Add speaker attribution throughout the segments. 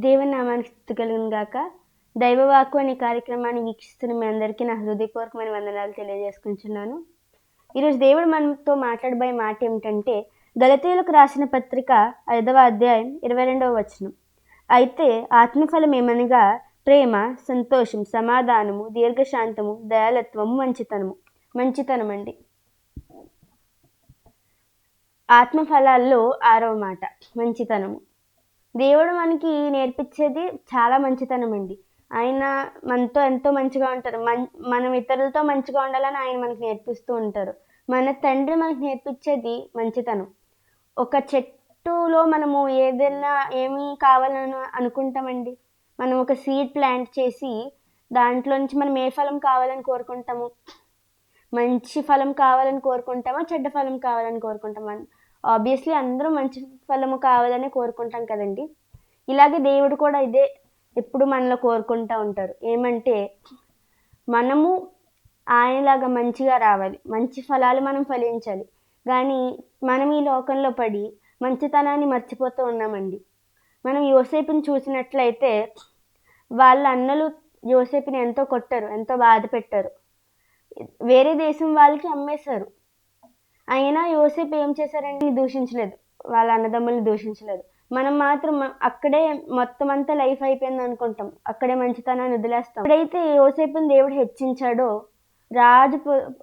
Speaker 1: దేవుని నామానికి స్తుతి కలుగును గాక. దైవవాక్కు అనే కార్యక్రమాన్ని వీక్షిస్తున్న మీ అందరికీ నా హృదయపూర్వకమైన వందనాలు తెలియజేసుకుంటున్నాను. ఈరోజు దేవుడు మనతో మాట్లాడబోయే మాట ఏమిటంటే, గలతీయులకు రాసిన పత్రిక 5వ అధ్యాయం 22వ వచనం. అయితే ఆత్మఫలం ఏమనగా ప్రేమ, సంతోషం, సమాధానము, దీర్ఘశాంతము, దయాలత్వము, మంచితనం అండి. ఆత్మఫలాల్లో 6వ మాట మంచితనము. దేవుడు మనకి నేర్పించేది చాలా మంచితనం అండి. ఆయన మనతో ఎంతో మంచిగా ఉంటారు. మనం ఇతరులతో మంచిగా ఉండాలని ఆయన మనకు నేర్పిస్తూ ఉంటారు. మన తండ్రి మనకు నేర్పించేది మంచితనం. ఒక చెట్టులో మనము ఏదైనా ఏమి కావాలని అనుకుంటామండి. మనం ఒక సీడ్ ప్లాంట్ చేసి దాంట్లో నుంచి మనం ఏ ఫలం కావాలని కోరుకుంటాము? మంచి ఫలం కావాలని కోరుకుంటామా, చెడ్డ ఫలం కావాలని కోరుకుంటామా? ఆబ్వియస్లీ అందరూ మంచి ఫలము కావాలని కోరుకుంటాం కదండి. ఇలాగే దేవుడు కూడా ఇదే ఎప్పుడు మనలో కోరుకుంటూ ఉంటారు. ఏమంటే మనము ఆయనలాగా మంచిగా రావాలి, మంచి ఫలాలు మనం ఫలించాలి. కానీ మనం ఈ లోకంలో పడి మంచితనాన్ని మర్చిపోతూ ఉన్నామండి. మనం యోసేపుని చూసినట్లయితే వాళ్ళ అన్నలు యోసేపుని ఎంతో కొట్టారు, ఎంతో బాధ పెట్టారు, వేరే దేశం వాళ్ళకి అమ్మేశారు. అయినా యోసేపు ఏం చేశారండి? దూషించలేదు, వాళ్ళ అన్నదమ్ముల్ని దూషించలేదు. మనం మాత్రం అక్కడే మొత్తం అంతా లైఫ్ అయిపోయింది అనుకుంటాం, అక్కడే మంచితనాన్ని వదిలేస్తాం. ఎప్పుడైతే యోసేపుని దేవుడు హెచ్చించాడో,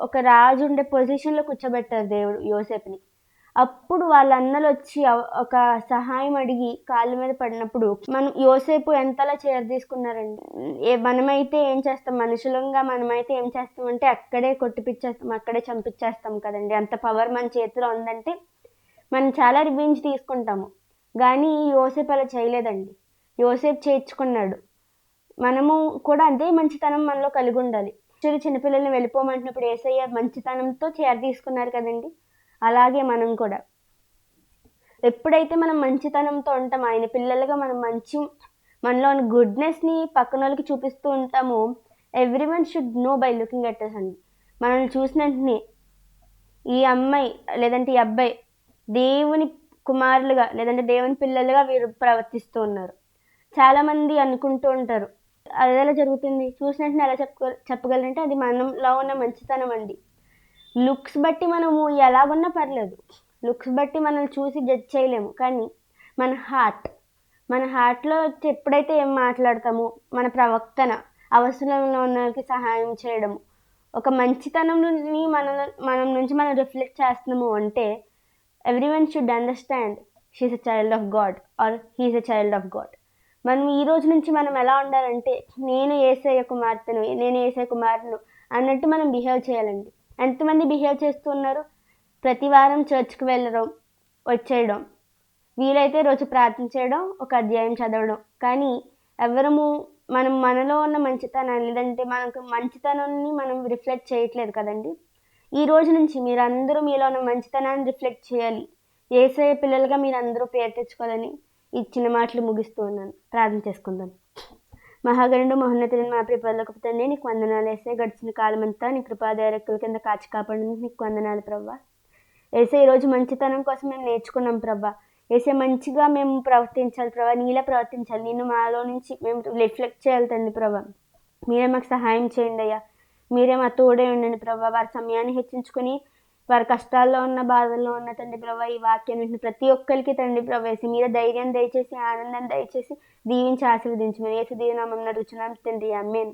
Speaker 1: ఒక రాజు ఉండే పొజిషన్లో కూర్చోబెట్టారు దేవుడు యోసేపుని. అప్పుడు వాళ్ళ అన్నలు వచ్చి ఒక సహాయం అడిగి కాళ్ళ మీద పడినప్పుడు మనం యోసేపు ఎంతలా తీసుకున్నారండి. మనమైతే ఏం చేస్తాం, మనుషులంగా మనమైతే ఏం చేస్తాం అంటే అక్కడే కొట్టిపిచ్చేస్తాం, అక్కడే చంపించేస్తాం కదండి. అంత పవర్ మన చేతిలో ఉందంటే మనం చాలా రివెంజ్ తీసుకుంటాము. కానీ యోసేపు అలా చేయలేదండి. యోసేపు చేర్చుకున్నాడు. మనము కూడా అదే మంచితనం మనలో కలిగి ఉండాలి. చిన్నపిల్లల్ని వెళ్ళిపోమంటున్నప్పుడు యేసయ్య మంచితనంతో తీసుకున్నారు కదండి. అలాగే మనం కూడా ఎప్పుడైతే మనం మంచితనంతో ఉంటామో, ఆయన పిల్లలుగా మనం మనలోని గుడ్నెస్ని పక్కన వాళ్ళకి చూపిస్తూ ఉంటామో, everyone should know by looking at us అండి. మనల్ని చూసిన వెంటనే ఈ అమ్మాయి లేదంటే ఈ అబ్బాయి దేవుని కుమారులుగా లేదంటే దేవుని పిల్లలుగా వీరు ప్రవర్తిస్తూ ఉన్నారు. చాలామంది అనుకుంటూ ఉంటారు, అది ఎలా జరుగుతుంది, చూసిన వెంటనే ఎలా చెప్పగలంటే అది మనలో ఉన్న మంచితనం అండి. లుక్స్ బట్టి మనము ఎలాగున్నా పర్లేదు, లుక్స్ బట్టి మనల్ని చూసి జడ్జ్ చేయలేము. కానీ మన హార్ట్లో ఎప్పుడైతే ఏం మాట్లాడతామో, మన ప్రవర్తన, అవసరంలో ఉన్న వాళ్ళకి సహాయం చేయడము, ఒక మంచితనంని మనం నుంచి మనం రిఫ్లెక్ట్ చేస్తున్నాము అంటే everyone should understand she is a child of God or he is a child of God. మనం ఈ రోజు నుంచి మనం ఎలా ఉండాలంటే, నేను యేసయ్య కుమారును అన్నట్టు మనం బిహేవ్ చేయాలండి. ఎంతమంది బిహేవ్ చేస్తూ ఉన్నారు? ప్రతి వారం చర్చ్కి వెళ్ళడం, వచ్చేయడం, వీలైతే రోజు ప్రార్థన చేయడం, ఒక అధ్యాయం చదవడం. కానీ మనలో ఉన్న మంచితనాన్ని లేదంటే మనకు మంచితనాన్ని మనం రిఫ్లెక్ట్ చేయట్లేదు కదండి. ఈ రోజు నుంచి మీరందరూ మీలో ఉన్న మంచితనాన్ని రిఫ్లెక్ట్ చేయాలి. యేసయ్య పిల్లలుగా మీరందరూ పేరు తెచ్చుకోవాలని ఈ చిన్న మాటలు ముగిస్తూ ఉన్నాను. ప్రార్థన చేసుకుందాం. మహాగణుడు మహోన్నతుడైన మా ప్రియ పరలోకపు తండ్రి, నీకు వందనాలు యేసయ్య. గడిచిన కాలమంతా నీ కృపాదయరెక్కల కింద కాచి కాపాడినందుకు నీకు వందనాలు ప్రభా. యేసయ్య, ఈరోజు మంచితనం కోసం మేము నేర్చుకున్నాం ప్రభా. యేసయ్య, మంచిగా మేము ప్రవర్తించాలి ప్రభా, నీలా ప్రవర్తించాలి, నిన్ను మాలో నుంచి మేము రిఫ్లెక్ట్ చేయాలి తండ్రి ప్రభా. మీరే మాకు సహాయం చేయండి అయ్యా. మీరే మా తోడే ఉండండి ప్రభా. వారి సమయాన్ని హెచ్చించుకొని వారి కష్టాల్లో ఉన్న, బాధల్లో ఉన్న తండ్రి ప్రభా, ఈ వాక్యం వింటున్న ప్రతి ఒక్కరికి తండ్రి ప్రభా వేసి మీరే ధైర్యం దయచేసి, ఆనందం దయచేసి, దీవించి ఆశీర్వదించమని యేసు దీవెనామమున అడుగుచున్నాను తండ్రి, ఆమేన్.